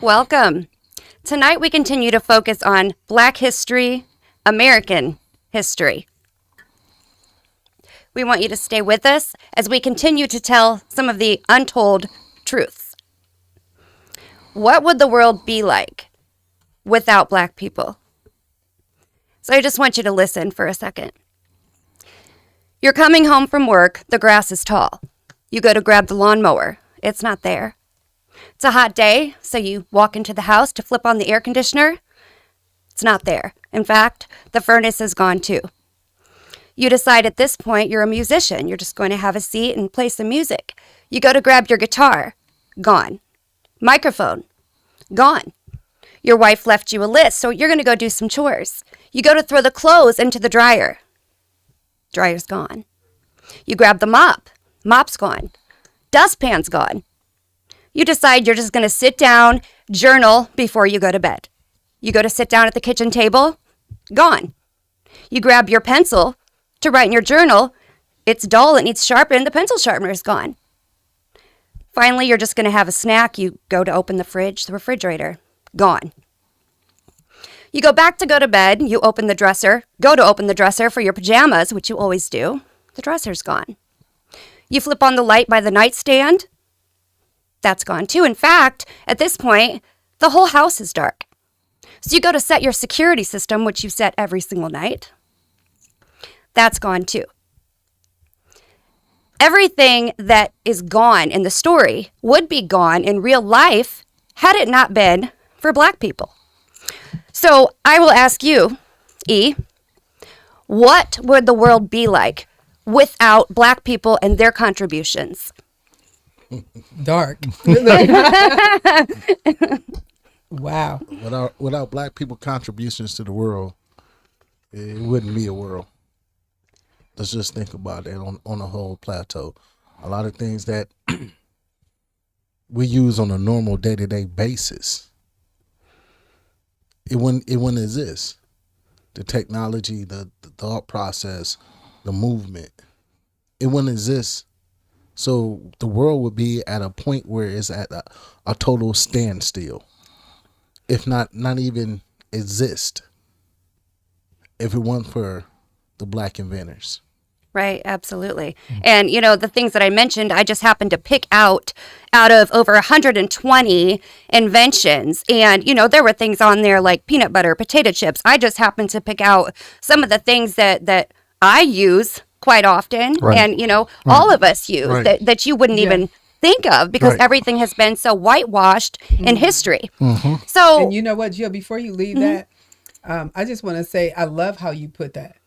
Welcome. Tonight we continue to focus on Black history, American history. We want you to stay with us as we continue to tell some of the untold truths. What would the world be like without Black people? So I just want you to listen for a second. You're coming home from work, the grass is tall. You go to grab the lawnmower, it's not there. It's a hot day, so you walk into the house to flip on the air conditioner. It's not there. In fact, the furnace is gone too. You decide at this point you're a musician. You're just going to have a seat and play some music. You go to grab your guitar. Gone. Microphone. Gone. Your wife left you a list, so you're going to go do some chores. You go to throw the clothes into the dryer. Dryer's gone. You grab the mop. Mop's gone. Dustpan's gone. You decide you're just going to sit down, journal before you go to bed. You go to sit down at the kitchen table. Gone. You grab your pencil to write in your journal. It's dull, it needs sharpened, the pencil sharpener is gone. Finally, you're just going to have a snack. You go to open the fridge, the refrigerator. Gone. You go back to go to bed. You open the dresser. Go to open the dresser for your pajamas, which you always do. The dresser's gone. You flip on the light by the nightstand. That's gone too. In fact, at this point, the whole house is dark. So you go to set your security system, which you set every single night. That's gone too. Everything that is gone in the story would be gone in real life had it not been for Black people. So I will ask you, E, what would the world be like without Black people and their contributions? Dark. Wow. Without Black people contributions to the world, it wouldn't be a world. Let's just think about it on a whole plateau. A lot of things that we use on a normal day-to-day basis, it wouldn't exist. The technology, the thought process, the movement, it wouldn't exist. So the world would be at a point where it's at a total standstill, if not even exist, if it weren't for the Black inventors. Right, absolutely. And, you know, the things that I mentioned, I just happened to pick out of over 120 inventions. And, you know, there were things on there like peanut butter, potato chips. I just happened to pick out some of the things that I use quite often. Right. And, you know, all of us use that you wouldn't even think of because everything has been so whitewashed in history. Mm-hmm. So, and you know what, Jill, before you leave that, I just want to say I love how you put that.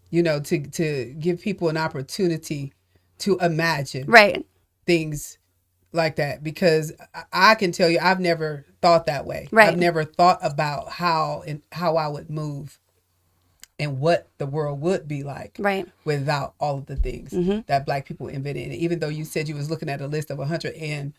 You know, to give people an opportunity to imagine things like that, because I can tell you I've never thought that way. Right. I've never thought about how I would move and what the world would be like without all of the things that Black people invented. And even though you said you was looking at a list of 120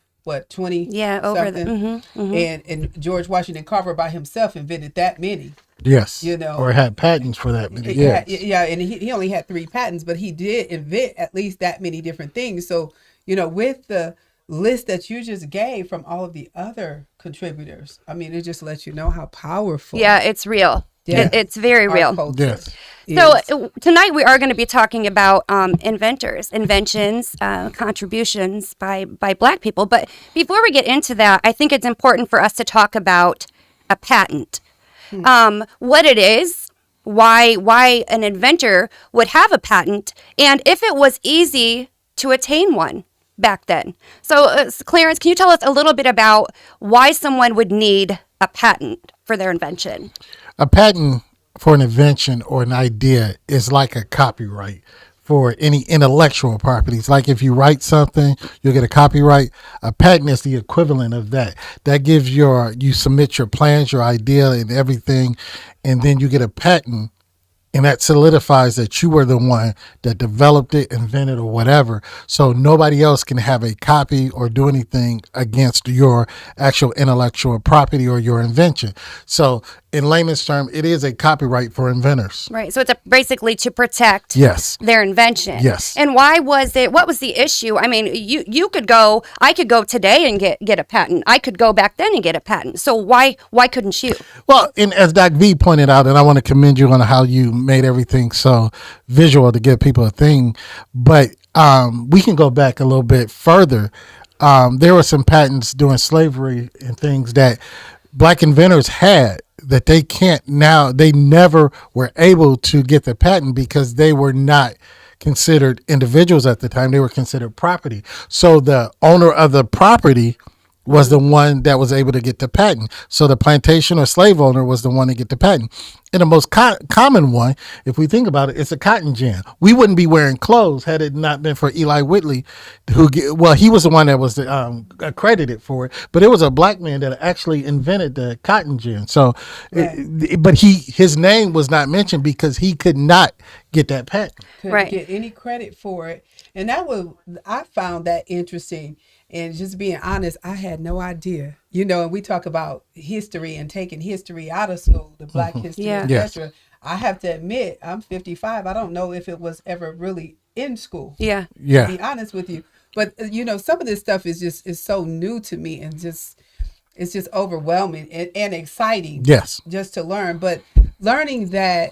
over the and George Washington Carver by himself invented that many. Yes, you know, or had patents for that many. And he only had 3 patents, but he did invent at least that many different things. So, you know, with the list that you just gave from all of the other contributors, I mean, it just lets you know how powerful. Yeah, it's real. Yeah. It's very real. Yes. So tonight we are going to be talking about inventors, inventions, contributions by Black people. But before we get into that, I think it's important for us to talk about a patent. What it is, why an inventor would have a patent, and if it was easy to attain one back then. So, Clarence, can you tell us a little bit about why someone would need a patent for their invention? A patent for an invention or an idea is like a copyright for any intellectual properties. Like if you write something, you'll get a copyright. A patent is the equivalent of that. That gives you submit your plans, your idea and everything, and then you get a patent, and that solidifies that you were the one that developed it, invented, or whatever. So nobody else can have a copy or do anything against your actual intellectual property or your invention. So in layman's term, it is a copyright for inventors. Right. So it's basically to protect their invention. Yes. And why was it, what was the issue? I mean, you could go, I could go today and get a patent. I could go back then and get a patent. So why couldn't you? Well, and as Doc V pointed out, and I want to commend you on how you made everything so visual to give people a thing, but we can go back a little bit further. There were some patents during slavery and things that black inventors had that they can't now, they never were able to get the patent because they were not considered individuals at the time. They were considered property. So the owner of the property was the one that was able to get the patent. So the plantation or slave owner was the one to get the patent. And the most common one, if we think about it, it's a cotton gin. We wouldn't be wearing clothes had it not been for Eli Whitley, he was the one that was accredited for it, but it was a black man that actually invented the cotton gin. So, but his name was not mentioned because he could not get that patent. Couldn't get any credit for it. And I found that interesting. And just being honest, I had no idea. And we talk about history and taking history out of school, the Black history, etc. I have to admit, I'm 55. I don't know if it was ever really in school. To be honest with you. But, some of this stuff is so new to me and it's just overwhelming and exciting. Yes. Just to learn. But learning that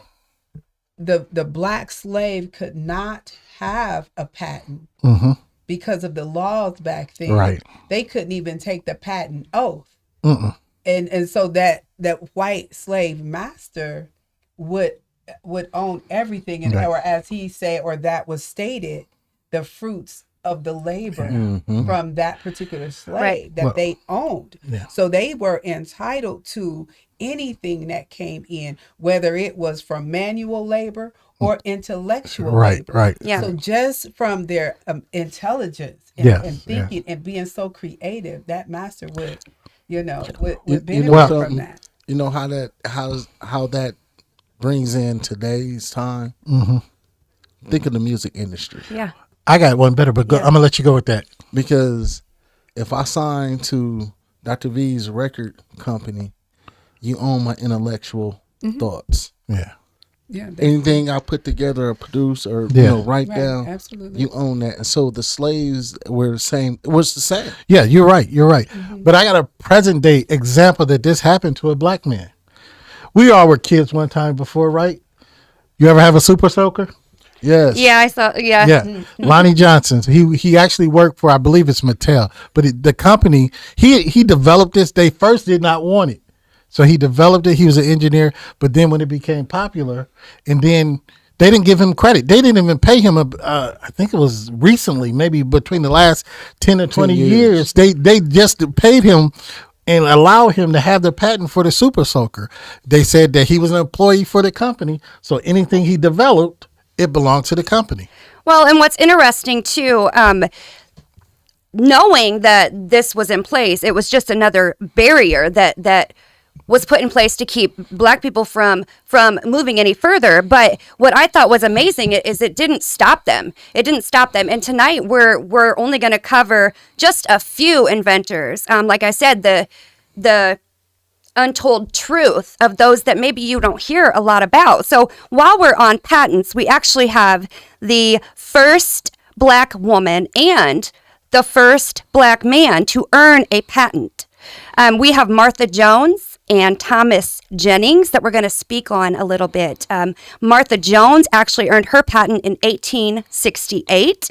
the black slave could not have a patent. Mm-hmm. Because of the laws back then, right. They couldn't even take the patent oath. And so that white slave master would own everything, and or as he said, or that was stated, the fruits of the labor from that particular slave that they owned. Yeah. So they were entitled to anything that came in, whether it was from manual labor or intellectual labor. Right. Yeah. So just from their intelligence and thinking and being so creative, that master would benefit from that. You know how that brings in today's time. Think of the music industry. Yeah. I got one better, but I'm gonna let you go with that. Because if I sign to Dr. V's record company, you own my intellectual thoughts. Yeah. Yeah. Anything I put together or produce or write down, absolutely. You own that. And so the slaves were the same. It was the same. Yeah, you're right. But I got a present day example that this happened to a black man. We all were kids one time before, right? You ever have a super soaker? Yes. Yeah, I saw. Yeah. Yeah. Lonnie Johnson. He actually worked for, I believe it's Mattel, but the company he developed this. They first did not want it, so he developed it. He was an engineer, but then when it became popular, and then they didn't give him credit. They didn't even pay him. I think it was recently, maybe between the last 10 or 20 years, they just paid him and allow him to have the patent for the super soaker. They said that he was an employee for the company, so anything he developed, it belonged to the company. Well, and what's interesting too, knowing that this was in place, it was just another barrier that was put in place to keep black people from moving any further. But what I thought was amazing is it didn't stop them. And tonight we're only going to cover just a few inventors. Like I said, the untold truth of those that maybe you don't hear a lot about. So while we're on patents, we actually have the first black woman and the first black man to earn a patent. We have Martha Jones and Thomas Jennings that we're going to speak on a little bit. Martha Jones actually earned her patent in 1868.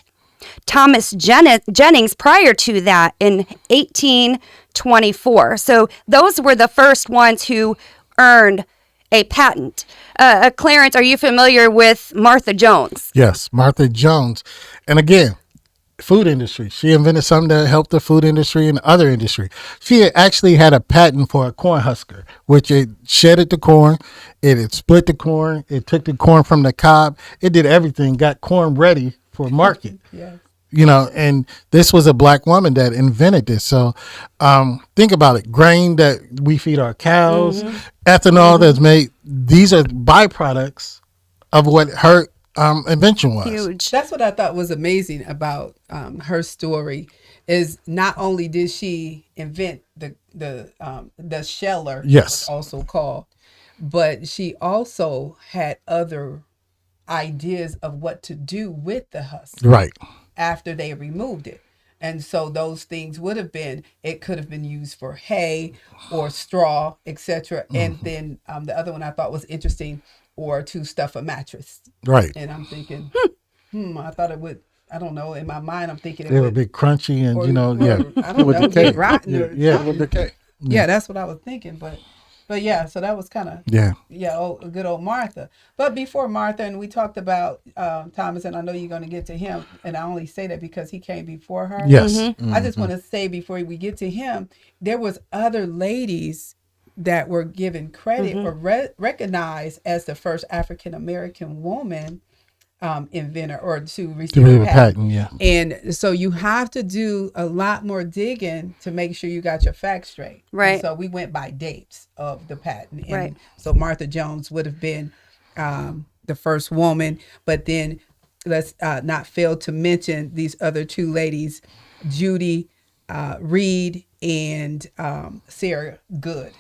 Thomas Jennings prior to that in 1824. So those were the first ones who earned a patent. Clarence, are you familiar with Martha Jones? Yes, Martha Jones. And again, food industry. She invented something that helped the food industry and other industry. She actually had a patent for a corn husker, which it shedded the corn, it split the corn, it took the corn from the cob, it did everything, got corn ready for market. Yes. And this was a black woman that invented this. So think about it. Grain that we feed our cows, ethanol that's made, these are byproducts of what her invention was. Huge. That's what I thought was amazing about her story is not only did she invent the sheller, yes, also called, but she also had other ideas of what to do with the husk Right. after they removed it. And so those things would have been, it could have been used for hay or straw, etc. And then the other one I thought was interesting, or to stuff a mattress. Right. And I'm thinking, I thought it would, I don't know, in my mind I'm thinking It would be crunchy and, or, yeah. I don't know, get rotten or Yeah. something. decay. Yeah, that's what I was thinking. But yeah, so that was kind of good old Martha. But before Martha, and we talked about Thomas, and I know you're going to get to him, and I only say that because he came before her. Yes. I just want to say before we get to him, there was other ladies that were given credit or recognized as the first African American woman inventor or to receive a patent. Yeah. And so you have to do a lot more digging to make sure you got your facts straight. Right. And so we went by dates of the patent. And right. So Martha Jones would have been the first woman, but then let's not fail to mention these other two ladies, Judy Reed and Sarah Good,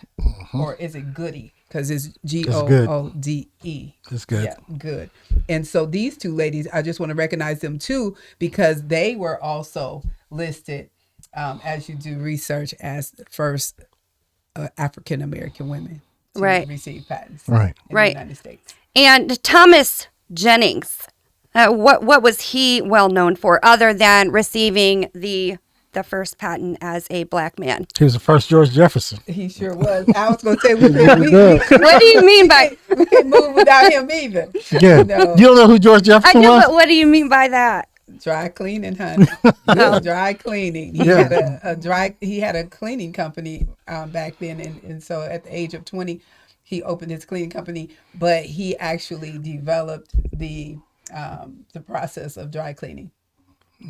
or is it Goody? Because it's Goode. It's good. Yeah, good. And so these two ladies, I just want to recognize them too, because they were also listed as you do research as the first African American women to receive patents in the United States. And Thomas Jennings, what was he well known for other than receiving the first patent as a black man? He was the first George Jefferson. He sure was. I was going to say, we what do you mean by? We can move without him either. Yeah. No. You don't know who George Jefferson was? I do, but what do you mean by that? Dry cleaning, honey. Dry cleaning. He had he had a cleaning company back then, and so at the age of 20, he opened his cleaning company. But he actually developed the process of dry cleaning.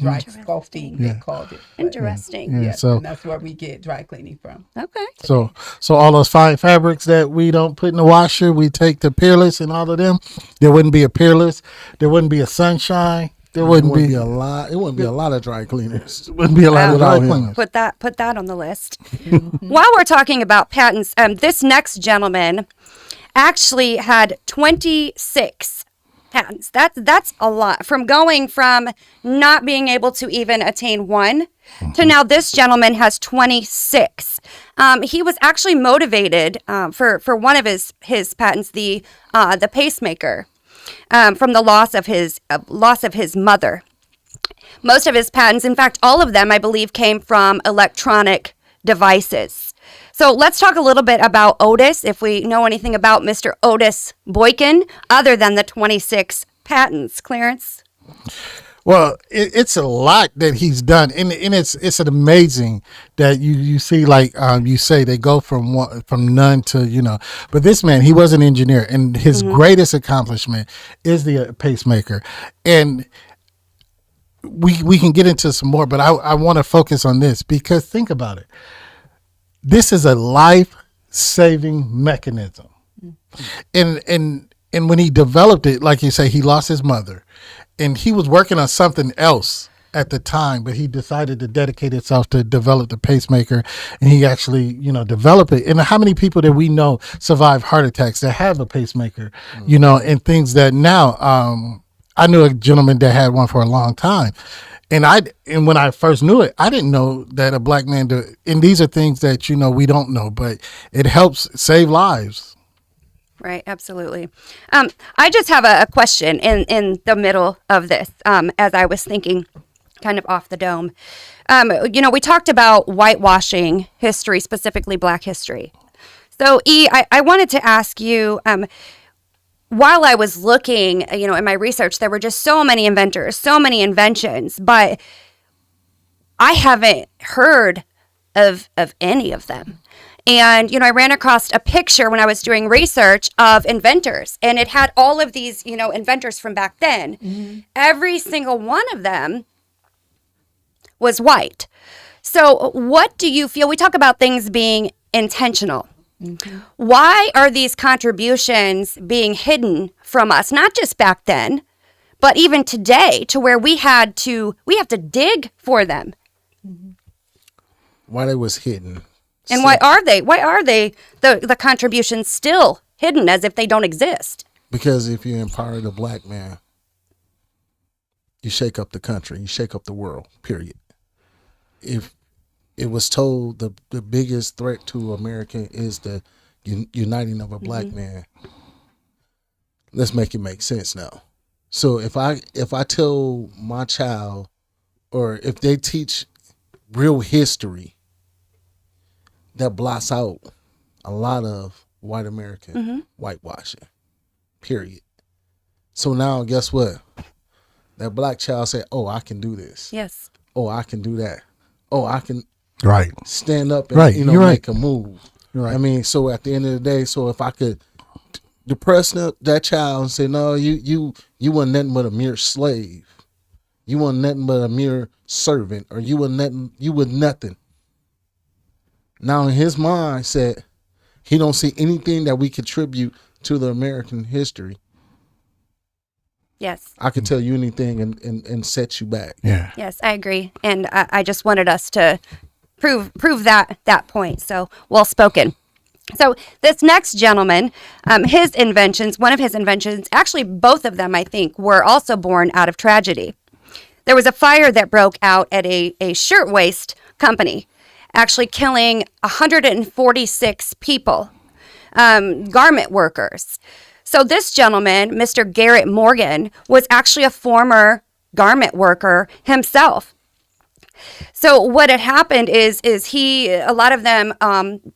Dry sculpting, they called it. Interesting. Yeah, so and that's where we get dry cleaning from. Okay. So all those fine fabrics that we don't put in the washer, we take the Peerless and all of them. There wouldn't be a Peerless. There wouldn't be a Sunshine. There wouldn't be a lot. It wouldn't be a lot of dry cleaners. It wouldn't be a lot of dry cleaners. Put that on the list. While we're talking about patents, this next gentleman actually had 26 patents. That's a lot. From going from not being able to even attain one to now this gentleman has 26. He was actually motivated for one of his patents, the pacemaker, from the loss of his mother. Most of his patents, in fact, all of them, I believe, came from electronic devices. So let's talk a little bit about Otis, if we know anything about Mr. Otis Boykin, other than the 26 patents. Clarence? Well, it's a lot that he's done, and it's an amazing that you see, like you say, they go from none to But this man, he was an engineer, and his greatest accomplishment is the pacemaker, and we can get into some more, but I want to focus on this because think about it. This is a life-saving mechanism. And when he developed it, like you say, he lost his mother. And he was working on something else at the time, but he decided to dedicate himself to develop the pacemaker. And he actually, developed it. And how many people that we know survive heart attacks that have a pacemaker, and things that now, I knew a gentleman that had one for a long time. And when I first knew it, I didn't know that a black man and these are things that, we don't know, but it helps save lives. Right, absolutely. I just have a question in the middle of this, as I was thinking kind of off the dome. We talked about whitewashing history, specifically black history. So, I wanted to ask you, while I was looking, in my research, there were just so many inventors, so many inventions, but I haven't heard of any of them. And, I ran across a picture when I was doing research of inventors, and it had all of these, inventors from back then. Mm-hmm. Every single one of them was white. So what do you feel? We talk about things being intentional. Mm-hmm. Why are these contributions being hidden from us? Not just back then, but even today, to where we have to dig for them. Mm-hmm. Why they was hidden. And why are they the contributions still hidden as if they don't exist. Because if you empower the black man, you shake up the country, you shake up the world, period. If it was told the biggest threat to America is the uniting of a black man, let's make it make sense now. So if I tell my child, or if they teach real history that blots out a lot of white American whitewashing, period. So now guess what? That black child say, oh, I can do this. Yes. Oh, I can do that. Oh, I can stand up and make a move. Right. I mean, so at the end of the day, so if I could depress that child and say, no, you were nothing but a mere slave. You were nothing but a mere servant, or you were nothing. Now in his mindset, he don't see anything that we contribute to the American history. Yes. I could tell you anything and set you back. Yeah. Yes, I agree. And I just wanted us to prove that point. So well spoken. So this next gentleman, his inventions, one of his inventions, actually both of them, I think, were also born out of tragedy. There was a fire that broke out at a shirtwaist company, actually killing 146 people, garment workers. So this gentleman, Mr. Garrett Morgan, was actually a former garment worker himself. So what had happened is a lot of them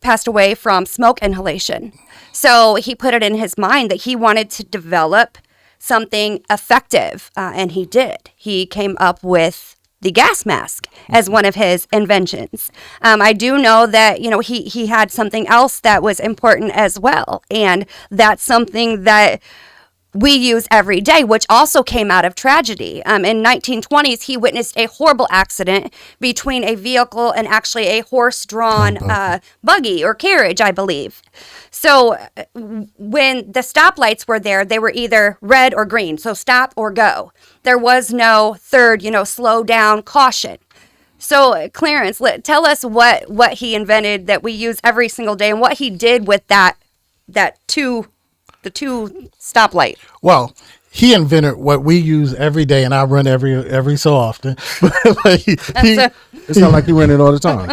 passed away from smoke inhalation. So he put it in his mind that he wanted to develop something effective, and he did. He came up with the gas mask as one of his inventions. I do know that, he had something else that was important as well, and that's something that we use every day, which also came out of tragedy. In 1920s, he witnessed a horrible accident between a vehicle and actually a horse-drawn buggy or carriage, I believe. So when the stoplights were there, they were either red or green, so stop or go. There was no third, slow down, caution. So Clarence, tell us what he invented that we use every single day and what he did with the two stoplight. Well, he invented what we use every day, and I run every so often. It sounds like you run it all the time.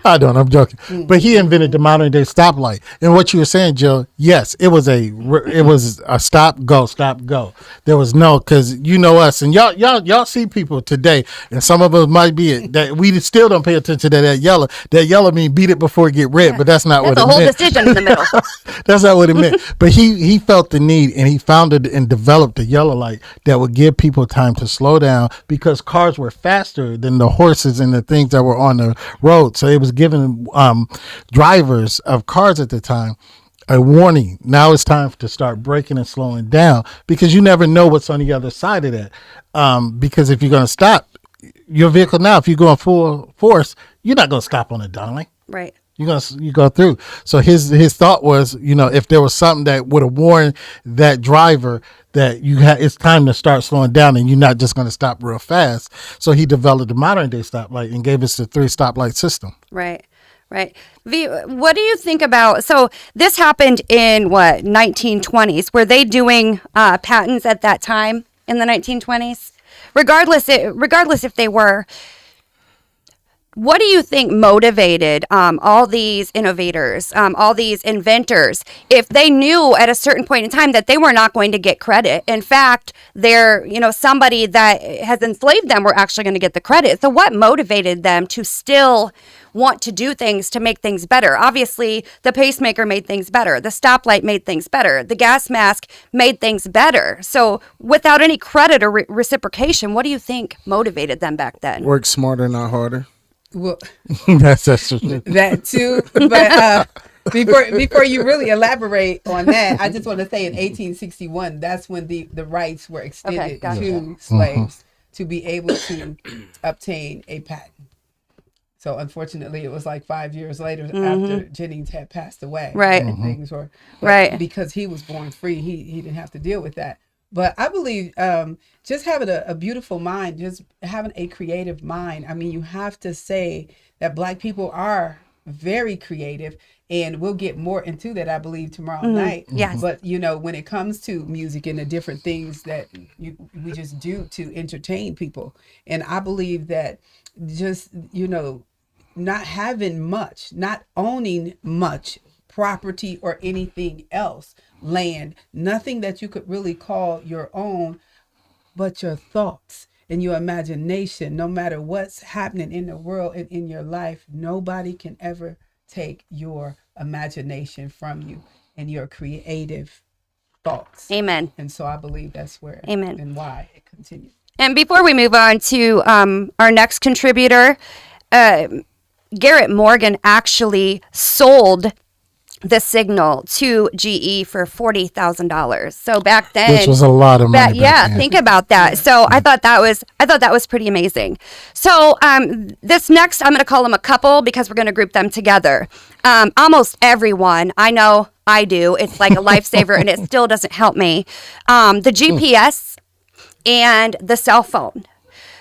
I don't. I'm joking. But he invented the modern day stoplight. And what you were saying, Jill, yes, it was a stop go. There was no, because us, and y'all see people today, and some of us might be it, that we still don't pay attention to that yellow. That yellow means beat it before it get red, but that's not what it meant. That's a whole decision in the middle. That's not what it meant. But he felt the need, and he founded and developed the yellow light that would give people time to slow down, because cars were faster than the horses and the things that were on the road. So it was giving drivers of cars at the time a warning. Now it's time to start braking and slowing down, because you never know what's on the other side of that. Because if you're going to stop your vehicle now, if you're going full force, you're not going to stop on a dime. Right. You go through. So his thought was, if there was something that would have warned that driver that it's time to start slowing down, and you're not just going to stop real fast. So he developed the modern day stoplight and gave us the 3 stoplight system. Right. V, what do you think about, so this happened in 1920s? Were they doing patents at that time in the 1920s? Regardless if they were, what do you think motivated all these innovators, all these inventors, if they knew at a certain point in time that they were not going to get credit? In fact, they're, somebody that has enslaved them were actually going to get the credit. So what motivated them to still want to do things to make things better? Obviously, the pacemaker made things better. The stoplight made things better. The gas mask made things better. So without any credit or reciprocation, what do you think motivated them back then? Work smarter, not harder. Well, that's that too. But before you really elaborate on that, I just want to say in 1861, that's when the rights were extended to slaves to be able to obtain a patent. So unfortunately, it was like 5 years later after Jennings had passed away. Right. And things were, right. Because he was born free, he didn't have to deal with that. But I believe just having a beautiful mind, just having a creative mind. I mean, you have to say that Black people are very creative, And we'll get more into that, I believe, tomorrow night. Yes. But, when it comes to music and the different things that we just do to entertain people. And I believe that just, not having much, not owning much property or anything else, land, nothing that you could really call your own, but your thoughts and your imagination. No matter what's happening in the world and in your life, nobody can ever take your imagination from you and your creative thoughts. Amen. And so I believe that's where Amen. and why it continues. And before we move on to our next contributor, Garrett Morgan actually sold the Signal to GE for $40,000. So back then, which was a lot of money. Think about that. So I thought that was pretty amazing. So this next, I'm going to call them a couple because we're going to group them together. Almost everyone, I know I do. It's like a lifesaver, and it still doesn't help me. The GPS and the cell phone.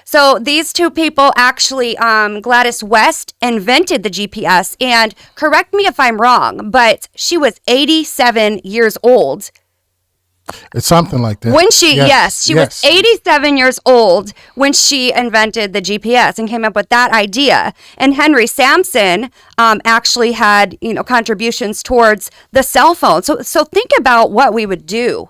So these two people actually, Gladys West invented the GPS, and correct me if I'm wrong, but she was 87 years old. It's something like that. When she was 87 years old when she invented the GPS and came up with that idea. And Henry Sampson actually had, contributions towards the cell phone. So think about what we would do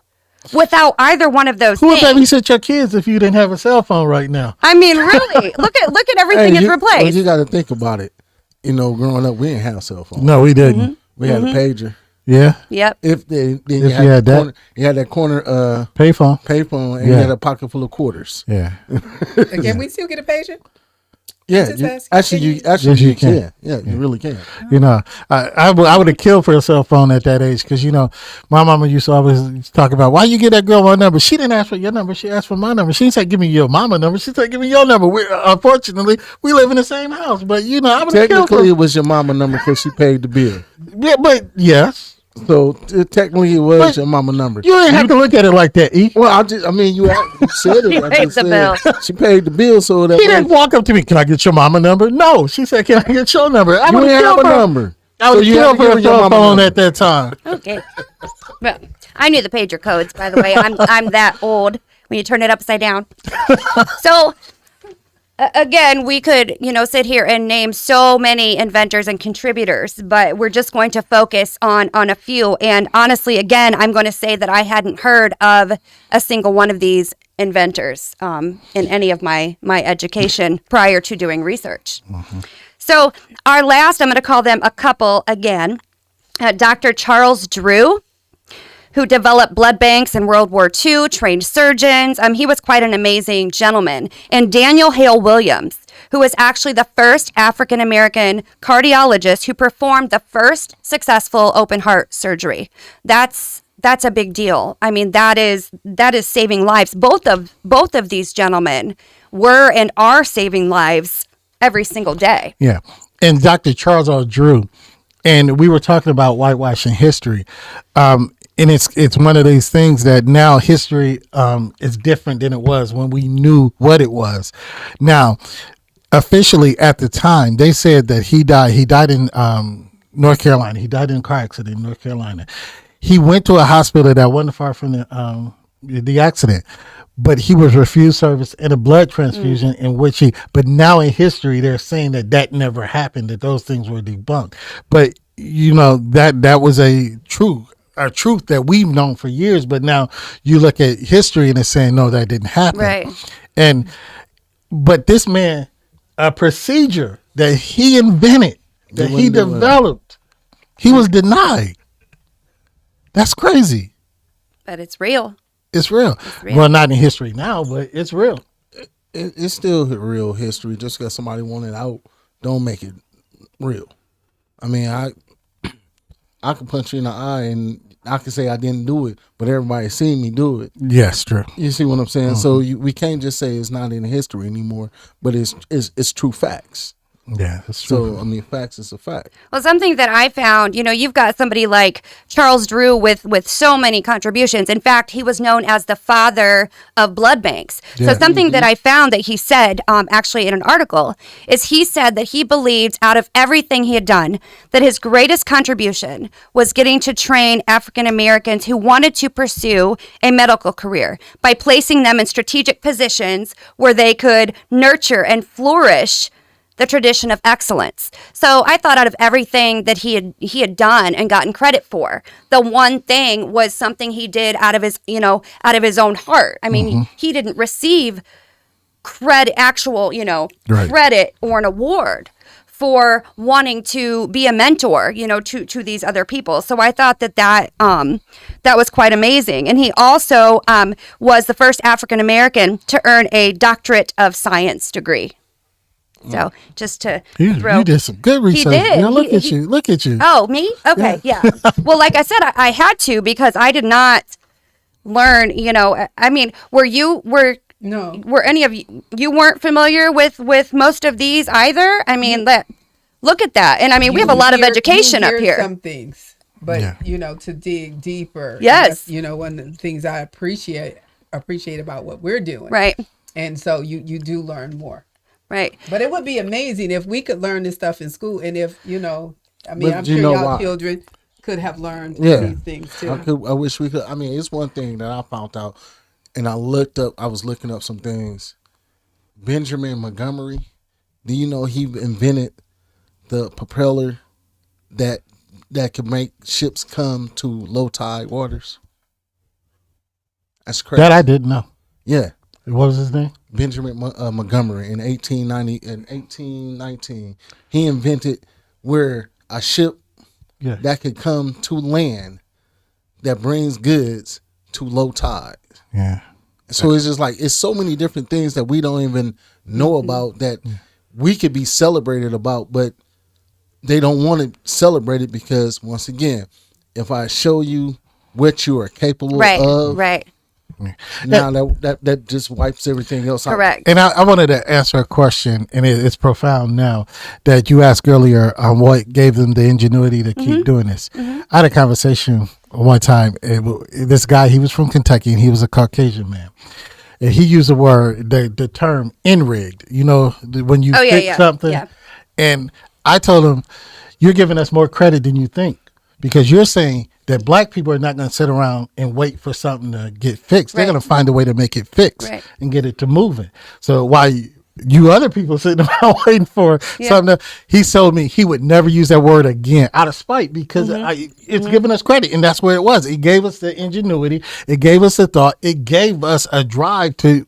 without either one of those Who things. would babysit your kids if you didn't have a cell phone right now? I mean, really, look at everything it's replaced. Well, you got to think about it. Growing up, we didn't have cell phones. No, we didn't. We had a pager. Yeah. Yep. Then you had that. You had that corner Payphone. and you had a pocket full of quarters. Yeah. Can we still get a patient? Yeah, you can. Yeah, you really can. I would have killed for a cell phone at that age because, my mama used to always talk about, why you get that girl my number? She didn't ask for your number. She asked for my number. She didn't say, give me your mama number. She said, give me your number. Unfortunately, we live in the same house. But, I would have killed Technically, it was your mama number because she paid the bill. Yeah, but, yes. So technically, it was your mama number. You didn't have to look at it like that, E. Well, you said it. She paid the bill. She paid the bill, so that He didn't walk up to me. Can I get your mama number? No, she said, can I get your number? I you didn't have a number. I would kill for a cell phone at that time. Okay. Well, I knew the pager codes, by the way. I'm that old when you turn it upside down. So again, we could, sit here and name so many inventors and contributors, but we're just going to focus on a few. And honestly, again, I'm going to say that I hadn't heard of a single one of these inventors in any of my education prior to doing research. Mm-hmm. So our last, I'm going to call them a couple again, Dr. Charles Drew, who developed blood banks in World War II, trained surgeons. He was quite an amazing gentleman. And Daniel Hale Williams, who was actually the first African-American cardiologist who performed the first successful open heart surgery. That's a big deal. I mean, that is saving lives. Both of these gentlemen were and are saving lives every single day. Yeah. And Dr. Charles R. Drew, and we were talking about whitewashing history. And it's one of these things that now history is different than it was when we knew what it was. Now, officially at the time, they said that he died. He died in North Carolina. He died in a car accident in North Carolina. He went to a hospital that wasn't far from the accident, but he was refused service and a blood transfusion in which but now in history, they're saying that never happened, that those things were debunked. But, that was a truth that we've known for years, but now you look at history and it's saying, no, that didn't happen. Right. But this man, a procedure that he invented, that he developed, he was denied. That's crazy. But it's real. It's real. Well, not in history now, but it's real. It's still real history. Just because somebody want it out, don't make it real. I mean, I can punch you in the eye and I can say I didn't do it, but everybody seen me do it. Yes, true. You see what I'm saying? So we can't just say it's not in history anymore, but it's true facts. Yeah, that's true. So I mean, facts is a fact. Well, something that I found, you've got somebody like Charles Drew with so many contributions. In fact, he was known as the father of blood banks. Yeah. So something that I found that he said, actually in an article, is he said that he believed out of everything he had done, that his greatest contribution was getting to train African Americans who wanted to pursue a medical career by placing them in strategic positions where they could nurture and flourish the tradition of excellence. So I thought out of everything that he had done and gotten credit for, the one thing was something he did out of his own heart. I mean, he didn't receive credit or an award for wanting to be a mentor, to these other people. So I thought that was quite amazing. And he also was the first African American to earn a doctorate of science degree. So just to you did some good research. He did. Look at you. Oh, me? Okay, yeah. Well, like I said, I had to because I did not learn. I mean, No. were any of you weren't familiar with most of these either? I mean, look at that, and I mean, we have a lot of education up here. Some things, but to dig deeper. Yes. One of the things I appreciate about what we're doing. Right. And so you do learn more. Right. But it would be amazing if we could learn this stuff in school, and if I'm But sure y'all why? children could have learned these things too. I wish we could. I mean, it's one thing that I found out, and I was looking up some things. Benjamin Montgomery, do you know he invented the propeller that could make ships come to low tide waters? That's crazy. That I didn't know. Yeah. What was his name? Benjamin Montgomery in 1819. He invented where a ship that could come to land that brings goods to low tide. Yeah. So it's just like, it's so many different things that we don't even know about that we could be celebrated about, but they don't want to celebrate it because, once again, if I show you what you are capable of, Right. now that just wipes everything else out. Correct. And I wanted to answer a question, and it's profound now, that you asked earlier on what gave them the ingenuity to keep doing this. I had a conversation one time. This guy, he was from Kentucky, and he was a Caucasian man. And he used the term "in-rigged." When you fix something. Yeah. And I told him, "You're giving us more credit than you think, because you're saying that black people are not going to sit around and wait for something to get fixed. They're going to find a way to make it fix and get it to moving. So why you other people sitting around waiting for something he told me he would never use that word again out of spite, because it's giving us credit. And that's where it was. It gave us the ingenuity. It gave us a thought. It gave us a drive to,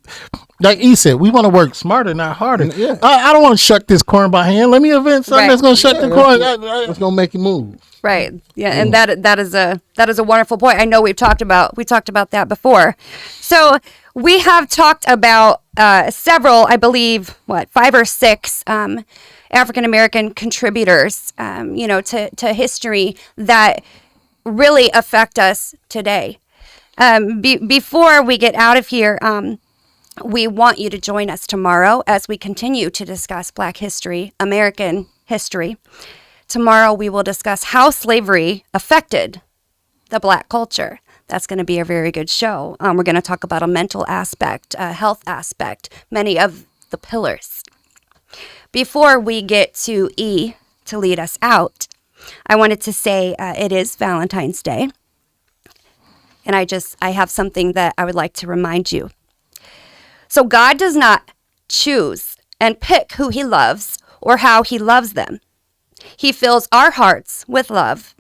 like he said, we want to work smarter, not harder. Yeah. I don't want to shuck this corn by hand. Let me invent something that's going to shuck the corn. It's going to make it move. Right. Yeah, and that is a wonderful point. I know we talked about that before. So we have talked about several, I believe, 5 or 6 African American contributors, to history that really affect us today. Before we get out of here, we want you to join us tomorrow as we continue to discuss Black history, American history. Tomorrow we will discuss how slavery affected the Black culture. That's going to be a very good show. We're going to talk about a mental aspect, a health aspect, many of the pillars. Before we get to E to lead us out, I wanted to say it is Valentine's Day. And I have something that I would like to remind you. So God does not choose and pick who he loves or how he loves them. He fills our hearts with love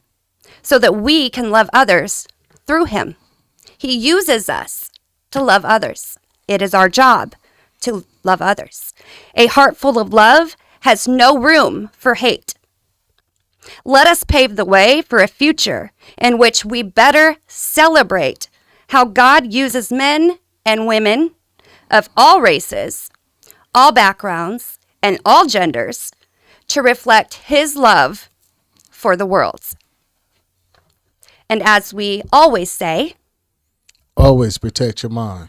so that we can love others through him. He uses us to love others. It is our job to love others. A heart full of love has no room for hate. Let us pave the way for a future in which we better celebrate how God uses men and women of all races, all backgrounds, and all genders to reflect his love for the world. And as we always say, always protect your mind.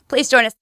Please join us.